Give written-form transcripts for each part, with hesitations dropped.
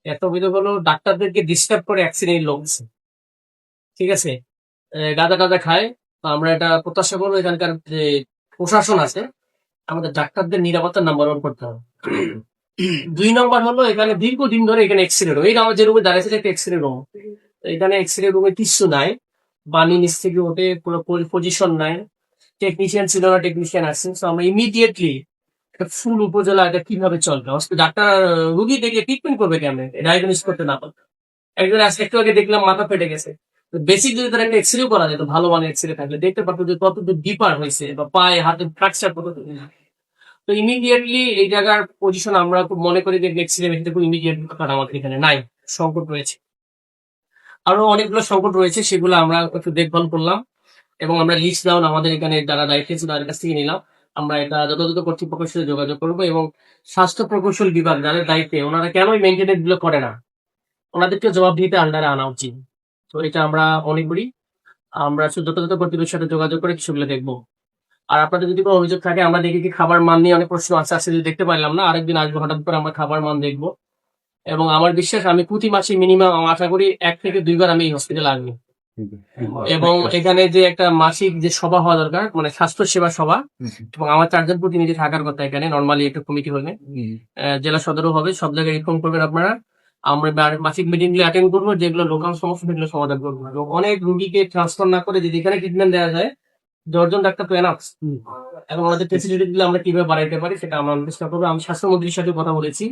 এত অভিযোগ হলো ডাক্তারদেরকে ডিস্টার্ব করে অ্যাক্সিডেন্ট লোক আছে। ঠিক আছে, গাঁজা টাজা খায়। তো আমরা এটা প্রত্যাশা করবো এখানকার যে প্রশাসন আছে আমাদের ডাক্তারদের নিরাপত্তা নাম্বার ওয়ান করতে হবে। 2 নম্বর হলো এখানে দীর্ঘদিন ধরে এখানে এক্সিডেন্ট এই আমার যে রুমে দাঁড়িয়েছে একটা এক্সিডেন্ট রুম। এখানে এক্সিডেন্ট রুমে কিছু নাই, বানি নিচ থেকে ওঠে, পুরো পজিশন নাই, টেকনিশিয়ান ছিল না, টেকনিশিয়ান আসছে। তো আমরা ইমিডিয়েটলি ফুল উপজেলা এটা কিভাবে চলবে, ডাক্তার রুগী দেখে ট্রিটমেন্ট করবে কেমন, ডায়াগনোস করতে না পারবে। একজন আজকে একটু আগে দেখলাম মাথা ফেটে গেছে, বেসিক যদি তার একটা এক্সরে করা যেত, ভালো মানের এক্সরে থাকলে দেখতে পারতো যে কতদূর ডিপার হয়েছে বা পায়ে হাতে ফ্র্যাকচার কত। তো ইমিডিয়েটলি এই জায়গার পজিশন আমরা খুব মনে করি যে এক্সরে মেশিনটা খুব ইমিডিয়েট কারণ আমাদের এখানে নাই, সংকট রয়েছে। আরো অনেকগুলো সংকট রয়েছে, সেগুলো আমরা একটু দেখভাল করলাম এবং আমরা লিস্ট ডাউন আমাদের এখানে যারা দায়িত্বে ছিল তাদের কাছ থেকে নিলাম। আমরা এটা যথাযথ কর্তৃপক্ষের সাথে যোগাযোগ করবো এবং স্বাস্থ্য প্রকৌশল বিভাগ যাদের দায়িত্বে ওনারা কেন এই মেনটেনেন্স গুলো করে না, ওনাদেরকে জবাবদিহিতে আন্ডারে আনা উচিত। তো এটা আমরা মনে করি, আমরা যথাযথ কর্তৃপক্ষের সাথে যোগাযোগ করে সেগুলো দেখবো। আর আপনাদের যদি কোনো অভিযোগ থাকে, আমরা দেখি কি খাবার মান নিয়ে অনেক প্রশ্ন আছে, আজকে যদি দেখতে পারলাম না, আরেকদিন আসবো, হঠাৎ করে আমরা খাবার মান দেখবো। এবং আমার বিশ্বাস আমি প্রতি মাসে মিনিমাম আশা করি 1 থেকে 2 বার আমি এই হসপিটালে আসবো। এবং এখানে যে একটা মাসিক যে সভা হওয়া দরকার, মানে স্বাস্থ্য সেবা সভা, এবং আমার 4 জন প্রতিনিধি থাকার কথা এখানে, নর্মালি একটা কমিটি হবে, জেলা সদরও হবে, সব জায়গায় ইনফর্ম করবেন আপনারা। আমরা মাসিক মিটিং গুলো অ্যাটেন্ড করবো, যেগুলো লোকাল সমস্যা সেগুলো সমাধান করবো। এবং অনেক রুগীকে ট্রান্সফার না করে যদি এখানে ট্রিটমেন্ট দেওয়া যায়, 10 জন ডাক্তার তো এনাফ। এবং আমাদের ফেসিলিটি গুলো আমরা কিভাবে বাড়াইতে পারি সেটা আমরা চেষ্টা করবো। আমি স্বাস্থ্যমন্ত্রীর সাথে কথা বলেছি,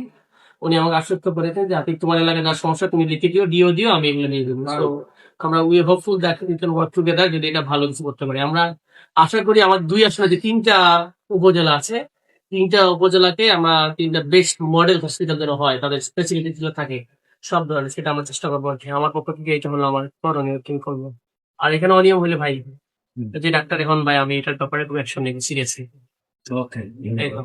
উনি আমাকে আশ্বস্ত করেছেন যে আপনি তোমার এলাকায় যার সমস্যা তুমি লিখে দিও, আমি এগুলো নিয়ে দেবো। তো আমরা we hopeful that we can work together, যদি এটা ভালো কিছু করতে পারি। আমরা আশা করি আমার 2 আসলে যে 3টা উপজেলা আছে, 3টা উপজেলাকে আমরা 3টা বেস্ট মডেল হসপিটাল যেন হয়, তাদের ফেসিলিটি গুলো থাকে সব ধরনের, সেটা আমরা চেষ্টা করবো আর কি। আমার পক্ষ থেকে এটা হলো আমার করণীয়, কি করবো। আর এখানে অনিয়ম হলে ভাই, যে ডাক্তার এখন ভাই, আমি এটার ব্যাপারে খুব অ্যাকশন নিবি সিরিয়াসলি। ওকে। এই তো।